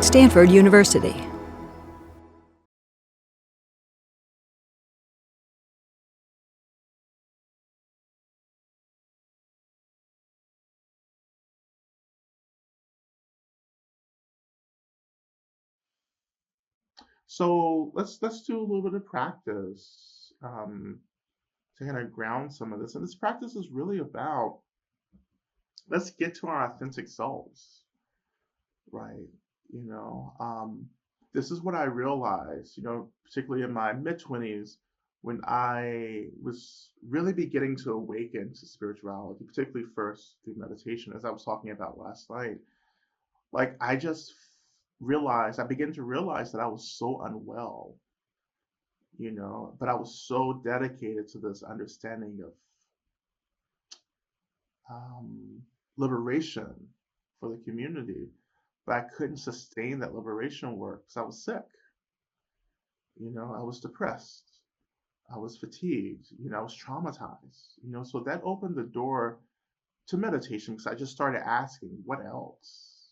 Stanford University. So let's do a little bit of practice to kind of ground some of this. And this practice is really about let's get to our authentic selves, right? You know, this is what I realized, particularly in my mid-20s when I was really beginning to awaken to spirituality, particularly first through meditation, as I was talking about last night. Like I just realized, I began to realize that I was so unwell, but I was so dedicated to this understanding of um, liberation for the community, but I couldn't sustain that liberation work because I was sick. I was depressed. I was fatigued. I was traumatized. So that opened the door to meditation because I just started asking, what else?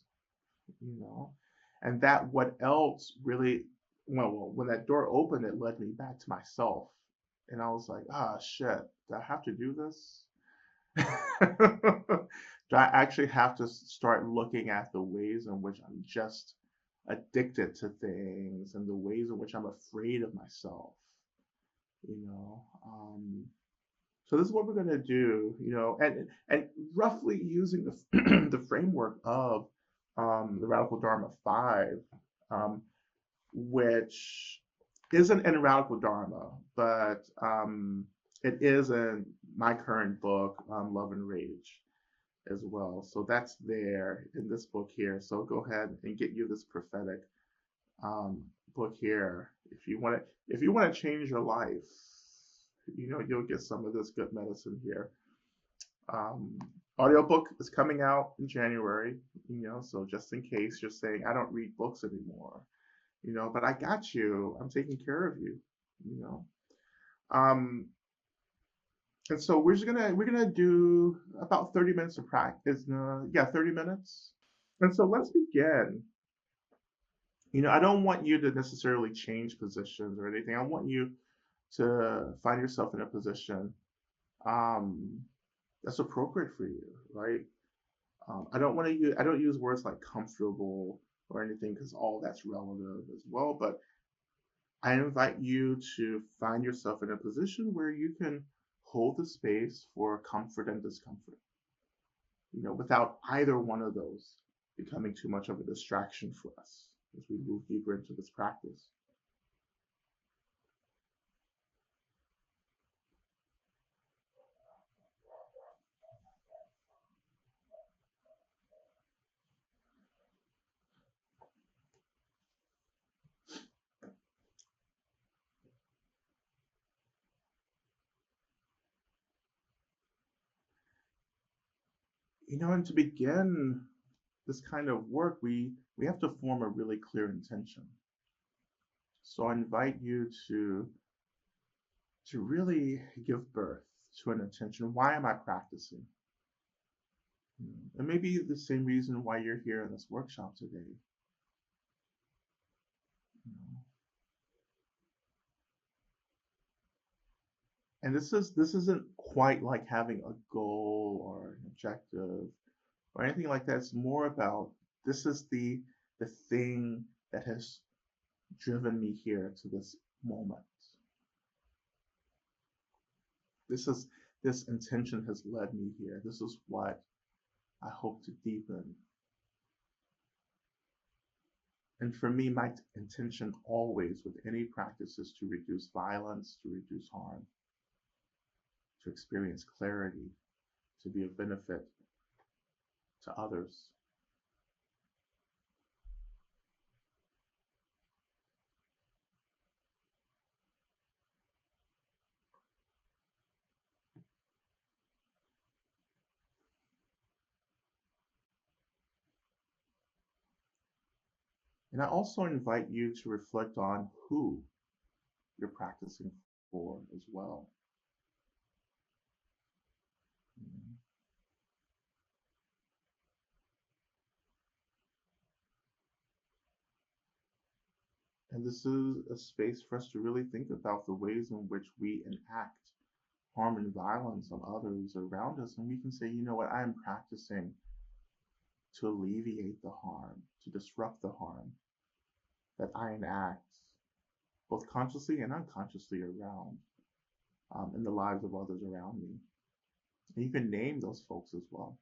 You know, and that what else really, well, when that door opened, it led me back to myself. And I was like, shit, do I have to do this? Do I actually have to start looking at the ways in which I'm just addicted to things and the ways in which I'm afraid of myself? You know, so this is what we're going to do, and roughly using the the framework of the Radical Dharma 5, which isn't in Radical Dharma, but it is in my current book, Love and Rage, as well. So that's there in this book here. So go ahead and get you this prophetic book here. If you want to change your life, you'll get some of this good medicine here. Um, Audiobook is coming out in January, so just in case you're saying, I don't read books anymore, but I got you. I'm taking care of you, you know. Um, and so we're gonna do about 30 minutes of practice. Yeah, 30 minutes. And so let's begin. I don't want you to necessarily change positions or anything. I want you to find yourself in a position um, that's appropriate for you, right? I don't use words like comfortable or anything because all that's relative as well. But I invite you to find yourself in a position where you can hold the space for comfort and discomfort, without either one of those becoming too much of a distraction for us as we move deeper into this practice. And to begin this kind of work, we have to form a really clear intention. So I invite you to really give birth to an intention. Why am I practicing? And maybe the same reason why you're here in this workshop today. And this isn't quite like having a goal or an objective or anything like that. It's more about this is the thing that has driven me here to this moment. This intention has led me here. This is what I hope to deepen. And for me, my intention always with any practice is to reduce violence, to reduce harm, to experience clarity, to be of benefit to others. And I also invite you to reflect on who you're practicing for as well. And this is a space for us to really think about the ways in which we enact harm and violence on others around us. And we can say, you know what, I am practicing to alleviate the harm, to disrupt the harm that I enact, both consciously and unconsciously around in the lives of others around me. And you can name those folks as well,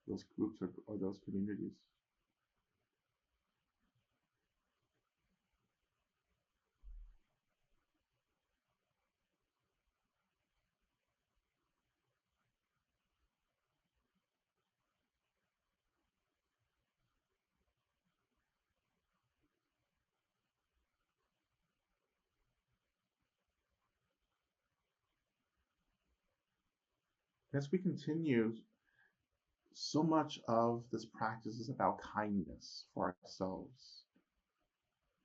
those groups or those communities. As we continue, so much of this practice is about kindness for ourselves.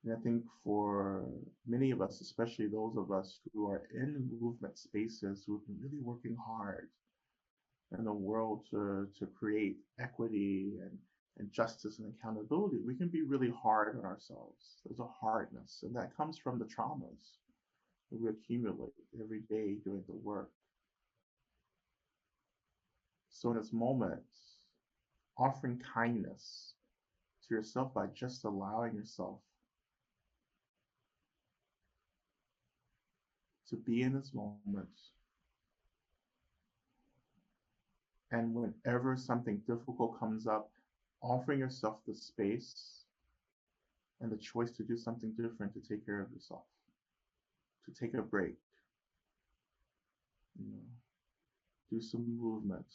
And I think for many of us, especially those of us who are in movement spaces who have been really working hard in the world to create equity and justice and accountability, we can be really hard on ourselves. There's a hardness, and that comes from the traumas that we accumulate every day doing the work. So in this moment, offering kindness to yourself by just allowing yourself to be in this moment. And whenever something difficult comes up, offering yourself the space and the choice to do something different, to take care of yourself, to take a break, you know, do some movement,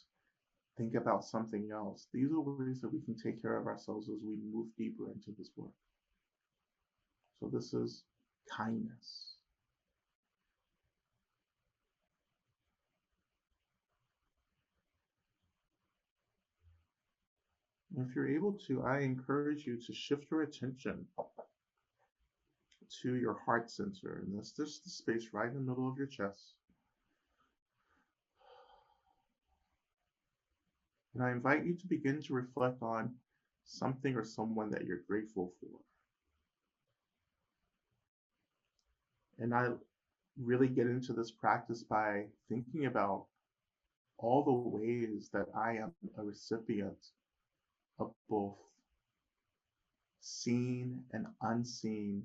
think about something else. These are ways that we can take care of ourselves as we move deeper into this work. So this is kindness. And if you're able to, I encourage you to shift your attention to your heart center. And that's just the space right in the middle of your chest. And I invite you to begin to reflect on something or someone that you're grateful for. And I really get into this practice by thinking about all the ways that I am a recipient of both seen and unseen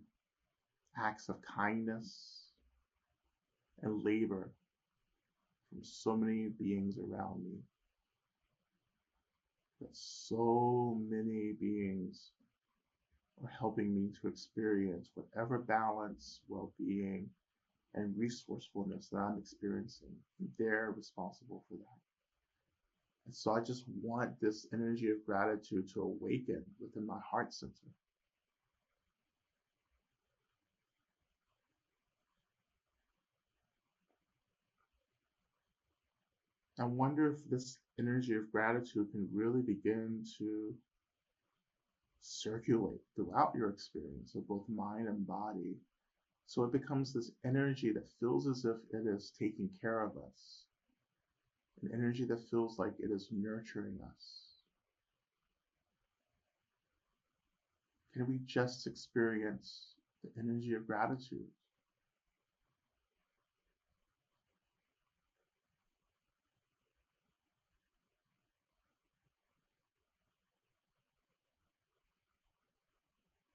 acts of kindness and labor from so many beings around me. That so many beings are helping me to experience whatever balance, well-being, and resourcefulness that I'm experiencing. They're responsible for that. And so I just want this energy of gratitude to awaken within my heart center. I wonder if this energy of gratitude can really begin to circulate throughout your experience of both mind and body. So it becomes this energy that feels as if it is taking care of us, an energy that feels like it is nurturing us. Can we just experience the energy of gratitude?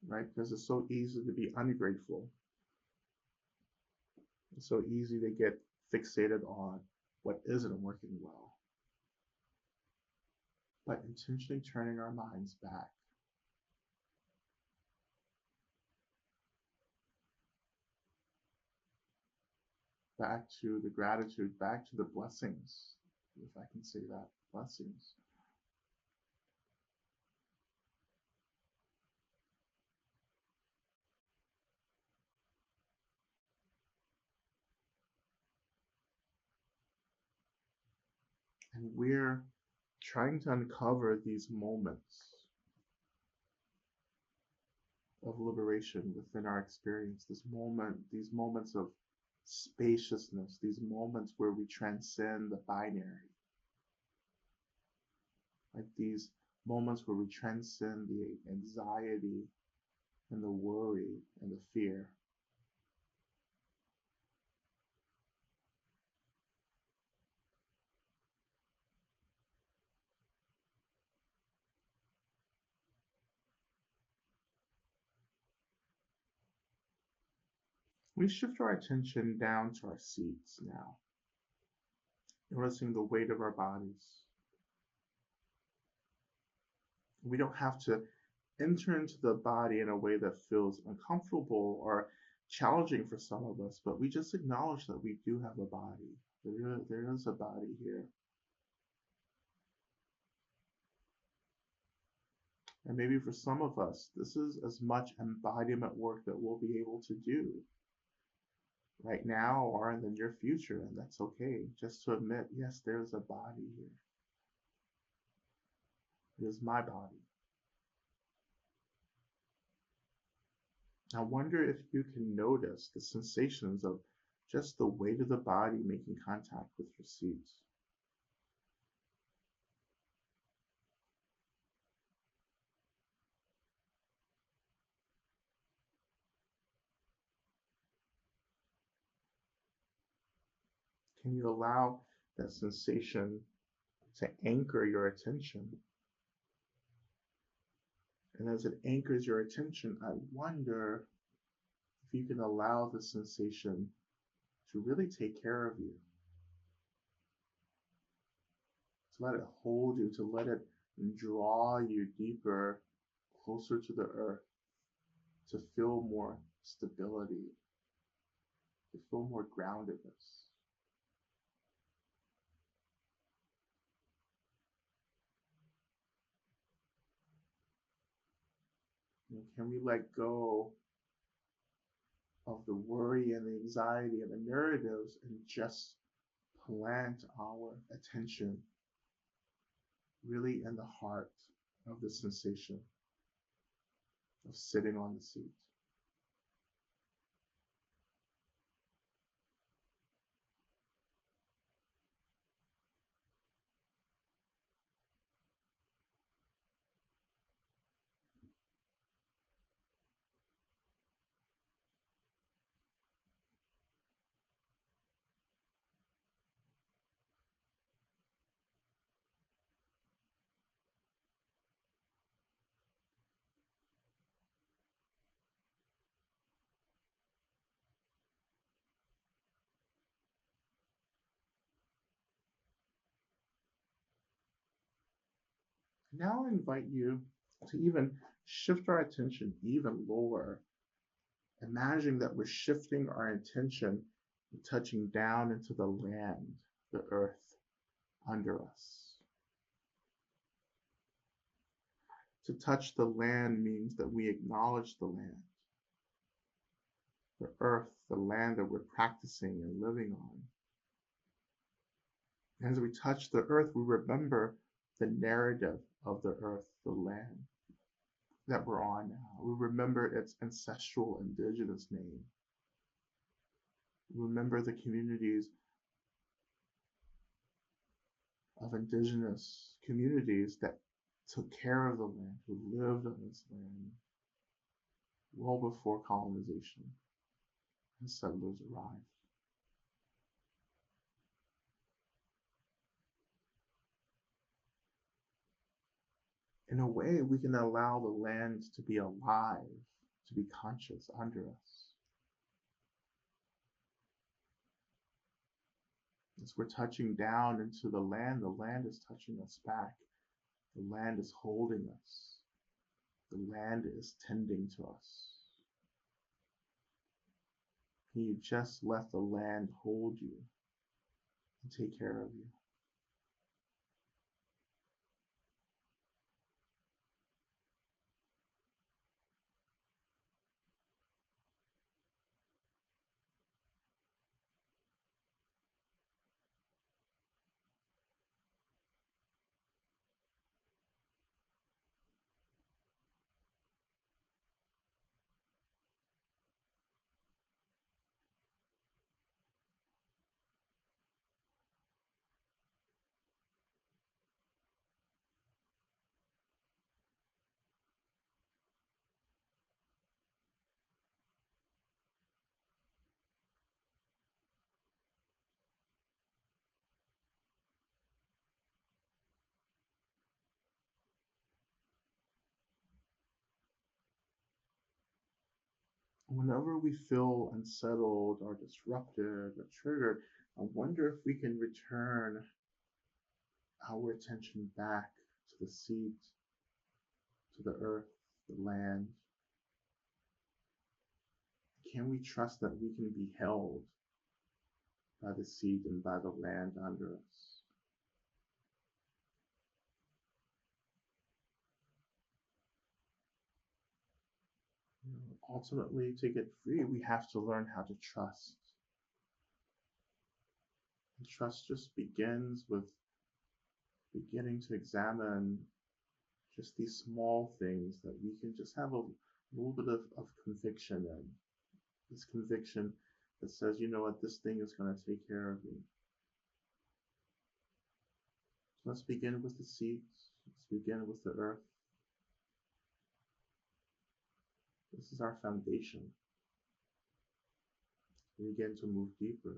Right? Because it's so easy to be ungrateful. It's so easy to get fixated on what isn't working well. But intentionally turning our minds back to the gratitude, back to the blessings, if I can say that, blessings. And we're trying to uncover these moments of liberation within our experience, these moments of spaciousness, these moments where we transcend the binary, like these moments where we transcend the anxiety and the worry and the fear. We shift our attention down to our seats now, noticing the weight of our bodies. We don't have to enter into the body in a way that feels uncomfortable or challenging for some of us, but we just acknowledge that we do have a body. There is a body here. And maybe for some of us, this is as much embodiment work that we'll be able to do right now or in the near future, and that's okay. Just to admit, yes, there's a body here. It is my body. I wonder if you can notice the sensations of just the weight of the body making contact with your seat. Can you allow that sensation to anchor your attention? And as it anchors your attention, I wonder if you can allow the sensation to really take care of you, to let it hold you, to let it draw you deeper, closer to the earth, to feel more stability, to feel more groundedness. Can we let go of the worry and the anxiety and the narratives and just plant our attention really in the heart of the sensation of sitting on the seat? Now I invite you to even shift our attention even lower, imagining that we're shifting our intention and touching down into the land, the earth under us. To touch the land means that we acknowledge the land, the earth, the land that we're practicing and living on. And as we touch the earth, we remember the narrative of the earth, the land that we're on now. We remember its ancestral indigenous name. We remember the communities of indigenous communities that took care of the land, who lived on this land well before colonization and settlers arrived. In a way, we can allow the land to be alive, to be conscious under us. As we're touching down into the land is touching us back. The land is holding us. The land is tending to us. Can you just let the land hold you and take care of you? Whenever we feel unsettled or disrupted or triggered, I wonder if we can return our attention back to the seat, to the earth, the land. Can we trust that we can be held by the seed and by the land under us? Ultimately, to get free, we have to learn how to trust. And trust just begins with beginning to examine just these small things that we can just have a little bit of conviction in. This conviction that says, you know what, this thing is going to take care of me. So let's begin with the seeds. Let's begin with the earth. This is our foundation. We begin to move deeper.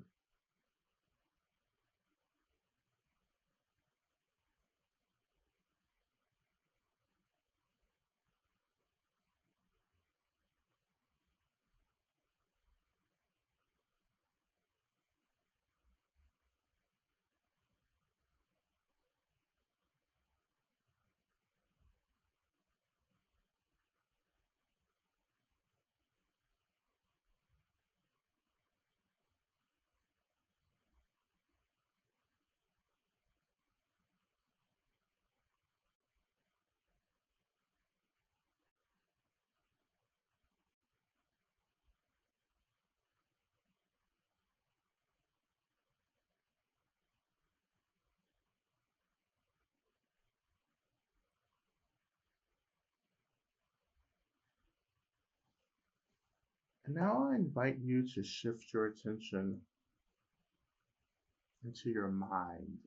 And now I invite you to shift your attention into your mind.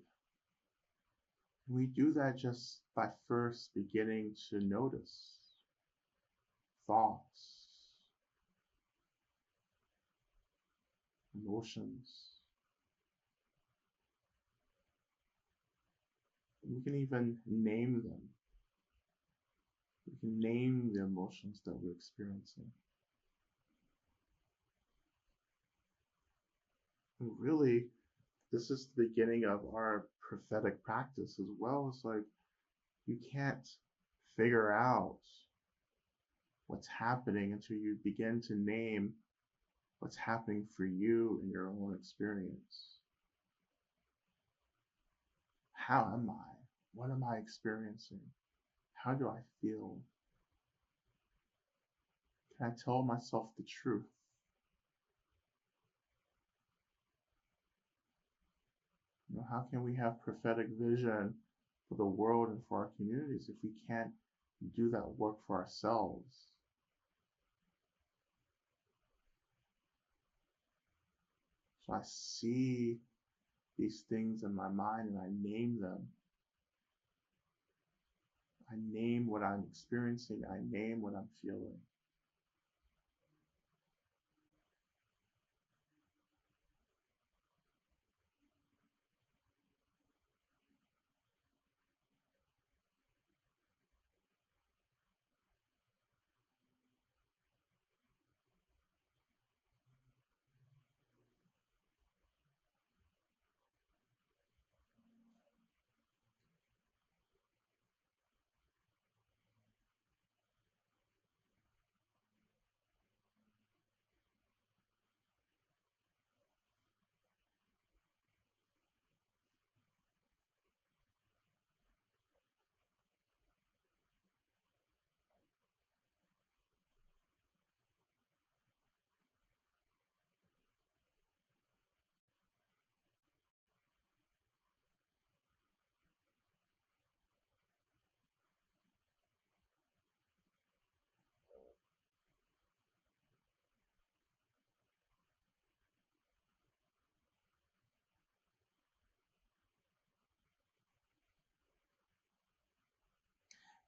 We do that just by first beginning to notice thoughts, emotions. We can even name them. We can name the emotions that we're experiencing. And really, this is the beginning of our prophetic practice as well. It's like you can't figure out what's happening until you begin to name what's happening for you in your own experience. How am I? What am I experiencing? How do I feel? Can I tell myself the truth? How can we have prophetic vision for the world and for our communities if we can't do that work for ourselves? So I see these things in my mind and I name them. I name what I'm experiencing. I name what I'm feeling.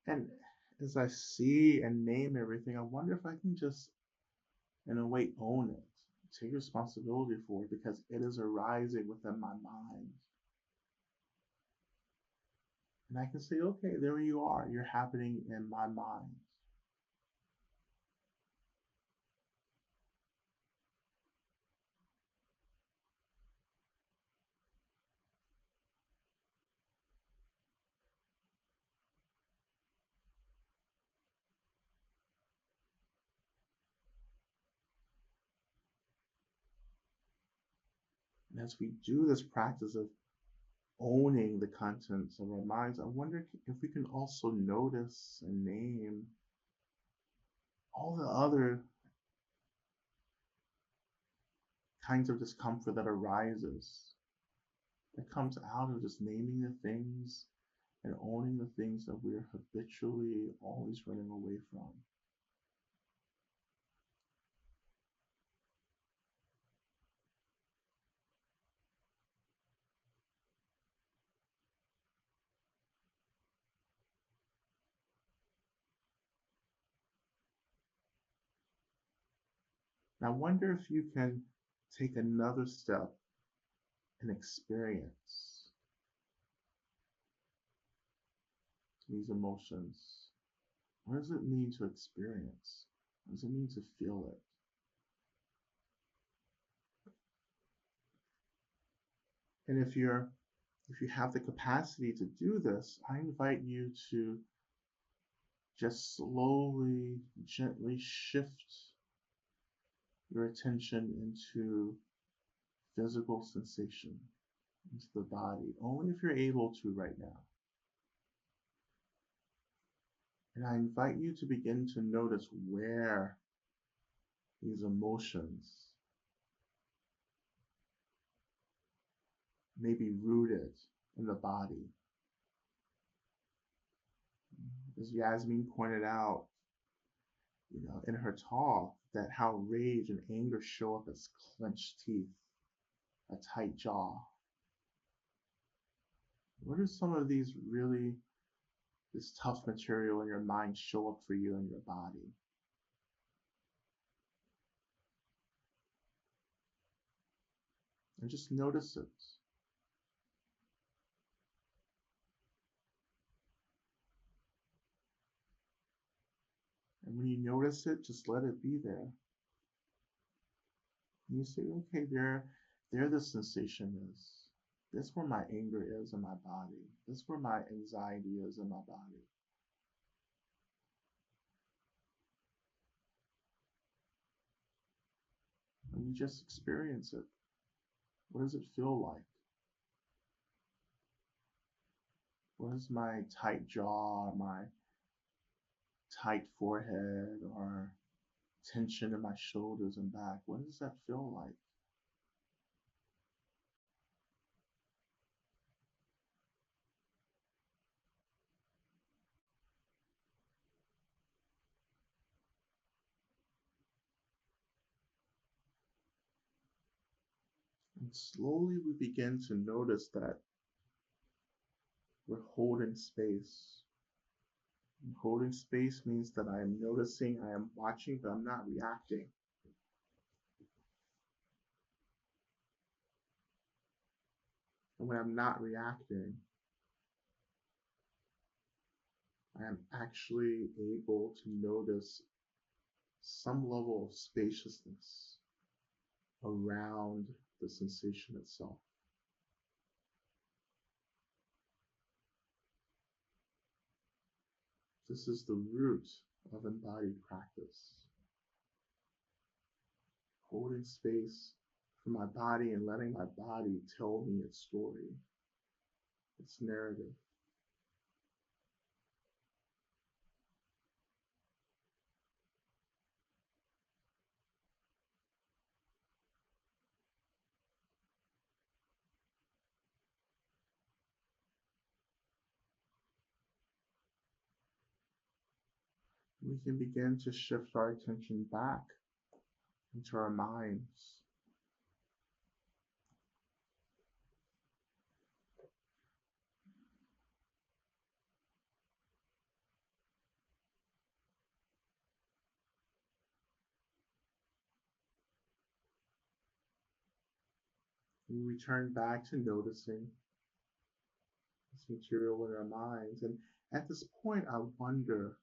And as I see and name everything, I wonder if I can just, in a way, own it, take responsibility for it because it is arising within my mind. And I can say, okay, there you are. You're happening in my mind. as we do this practice of owning the contents of our minds, I wonder if we can also notice and name all the other kinds of discomfort that arises, that comes out of just naming the things and owning the things that we're habitually always running away from. And I wonder if you can take another step and experience these emotions. What does it mean to experience? What does it mean to feel it? And if you have the capacity to do this, I invite you to just slowly, gently shift your attention into physical sensation, into the body, only if you're able to right now. And I invite you to begin to notice where these emotions may be rooted in the body. As Yasmin pointed out, in her talk, that how rage and anger show up as clenched teeth, a tight jaw. Where do some of these really, this tough material in your mind show up for you in your body? And just notice it. And when you notice it, just let it be there. And you say, okay, there the sensation is. That's where my anger is in my body. That's where my anxiety is in my body. And you just experience it. What does it feel like? What is my tight jaw, my tight forehead, or tension in my shoulders and back? What does that feel like? And slowly we begin to notice that we're holding space. And holding space means that I am noticing, I am watching, but I'm not reacting. And when I'm not reacting, I am actually able to notice some level of spaciousness around the sensation itself. This is the root of embodied practice. Holding space for my body and letting my body tell me its story, its narrative. We can begin to shift our attention back into our minds. We return back to noticing this material in our minds. And at this point, I wonder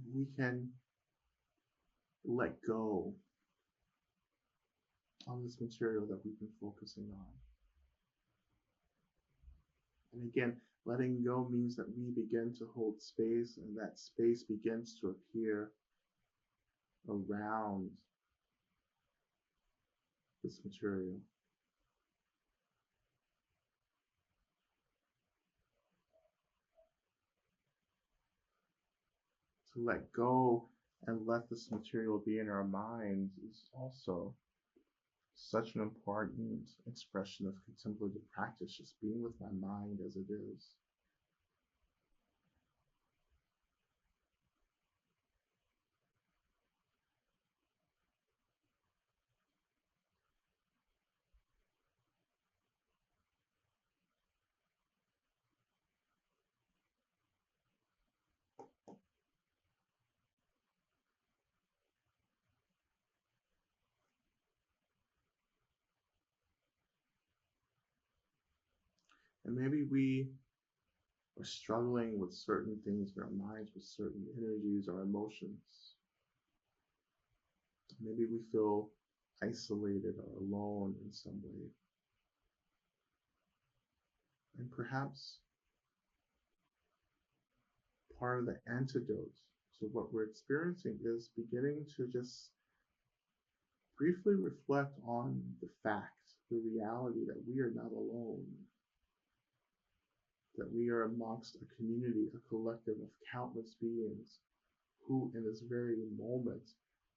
if we can let go of this material that we've been focusing on. And again, letting go means that we begin to hold space, and that space begins to appear around this material. To let go and let this material be in our minds is also such an important expression of contemplative practice, just being with my mind as it is. And maybe we are struggling with certain things in our minds, with certain energies or emotions. Maybe we feel isolated or alone in some way. And perhaps part of the antidote to what we're experiencing is beginning to just briefly reflect on the fact, the reality that we are not alone, that we are amongst a community, a collective of countless beings who, in this very moment,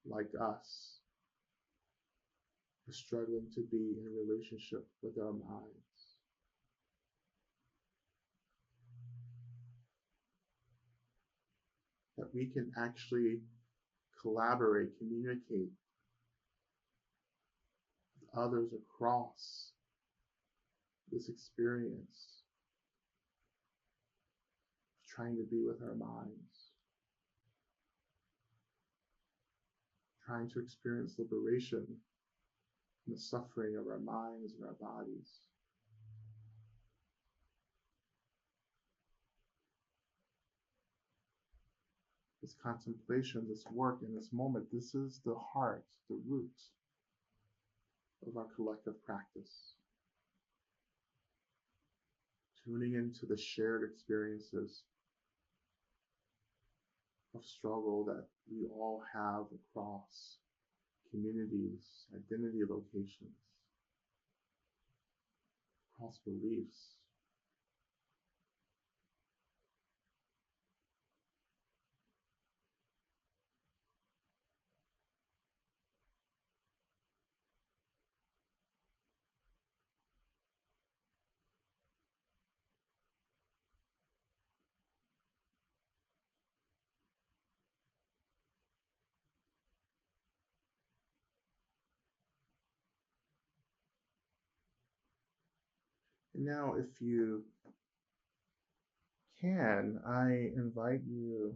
like us, are struggling to be in a relationship with our minds. That we can actually collaborate, communicate with others across this experience of trying to be with our minds, trying to experience liberation from the suffering of our minds and our bodies. This contemplation, this work in this moment, this is the heart, the root of our collective practice. Tuning into the shared experiences of struggle that we all have across communities, identity locations, across beliefs. And now, if you can, I invite you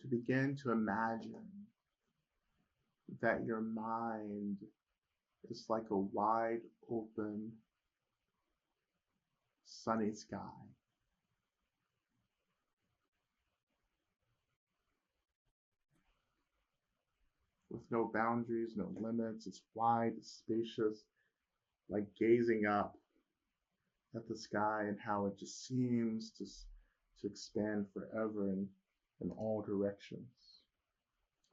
to begin to imagine that your mind is like a wide open sunny sky. With no boundaries, no limits. It's wide, it's spacious, like gazing up at the sky and how it just seems to expand forever in all directions.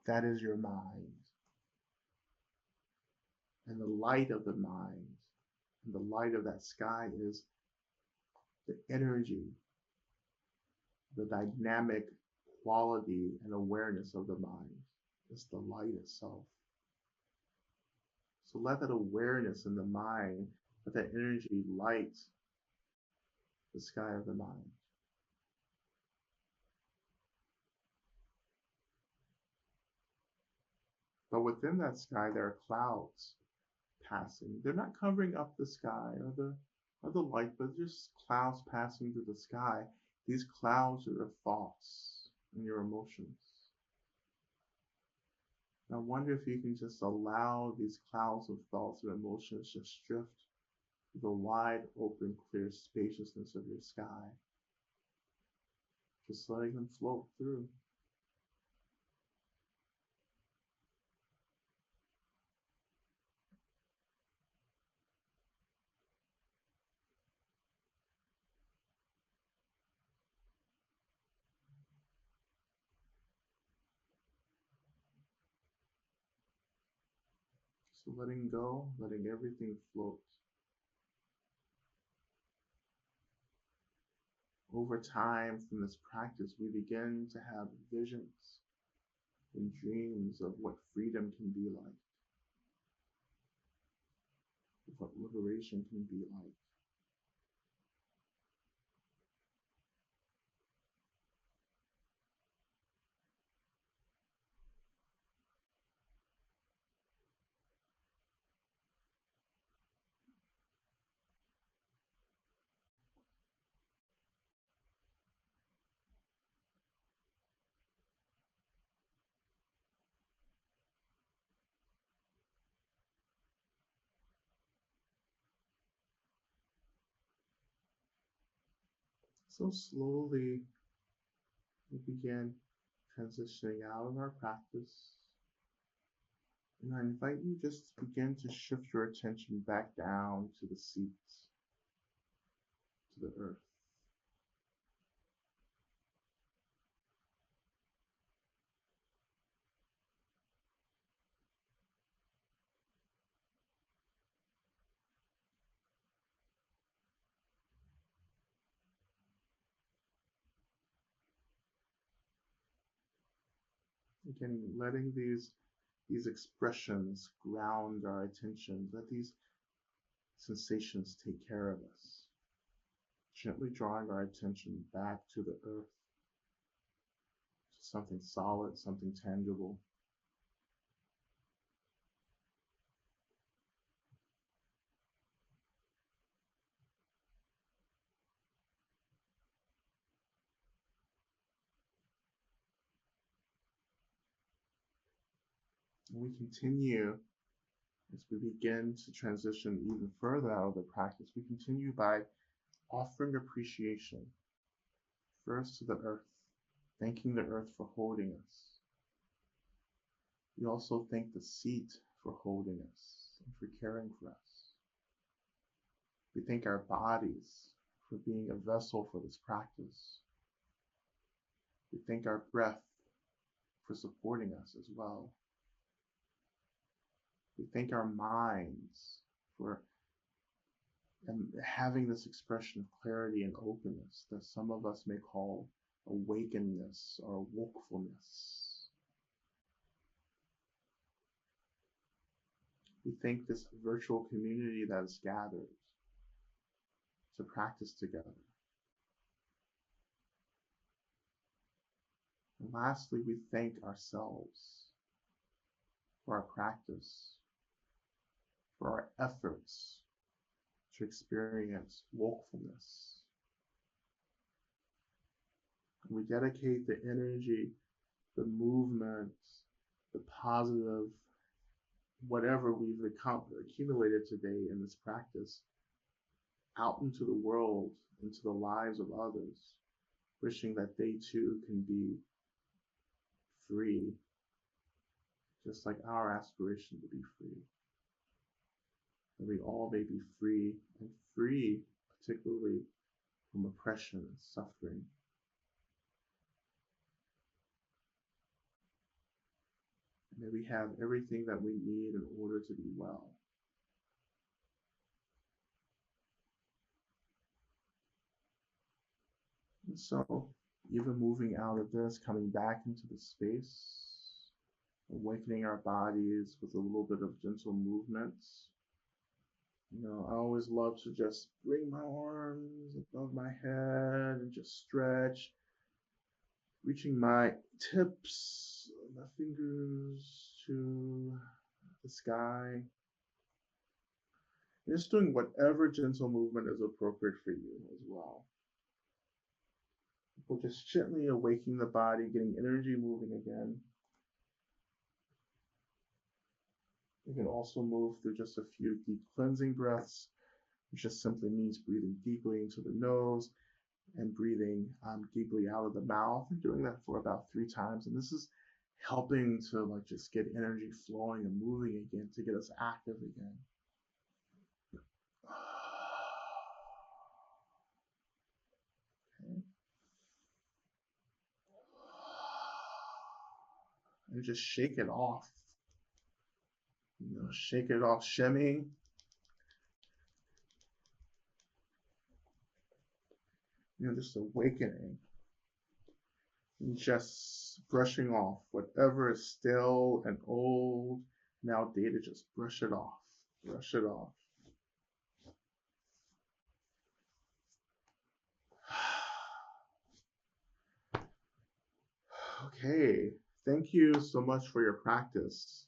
That is your mind. And the light of the mind and the light of that sky is the energy, the dynamic quality and awareness of the mind. It's the light itself. So let that awareness in the mind, let that energy light the sky of the mind. But within that sky, there are clouds passing. They're not covering up the sky or the light, but just clouds passing through the sky. These clouds are your thoughts and your emotions. And I wonder if you can just allow these clouds of thoughts and emotions just drift through the wide open, clear spaciousness of your sky. Just letting them float through. So letting go, letting everything float. Over time, from this practice, we begin to have visions and dreams of what freedom can be like, of what liberation can be like. So slowly, we begin transitioning out of our practice. And I invite you just to begin to shift your attention back down to the seat, to the earth. Again, letting these expressions ground our attention. Let these sensations take care of us. Gently drawing our attention back to the earth, to something solid, something tangible. And we continue as we begin to transition even further out of the practice. We continue by offering appreciation first to the earth, thanking the earth for holding us. We also thank the seat for holding us and for caring for us. We thank our bodies for being a vessel for this practice. We thank our breath for supporting us as well. We thank our minds for having this expression of clarity and openness that some of us may call awakenness or wokefulness. We thank this virtual community that is gathered to practice together. And lastly, we thank ourselves for our practice, for our efforts to experience wokefulness. And we dedicate the energy, the movement, the positive, whatever we've accumulated today in this practice, out into the world, into the lives of others, wishing that they too can be free, just like our aspiration to be free. That we all may be free, and free particularly from oppression and suffering. And that we have everything that we need in order to be well. And so, even moving out of this, coming back into the space, awakening our bodies with a little bit of gentle movements. I always love to just bring my arms above my head and just stretch, reaching my tips, my fingers to the sky. And just doing whatever gentle movement is appropriate for you as well. But just gently awakening the body, getting energy moving again. You can also move through just a few deep cleansing breaths, which just simply means breathing deeply into the nose and breathing deeply out of the mouth, and doing that for about 3 times. And this is helping to just get energy flowing and moving again, to get us active again. Okay. And just shake it off. Shake it off, shimmy. This awakening. Just brushing off whatever is stale and old, now dated, just brush it off. Brush it off. Okay, thank you so much for your practice.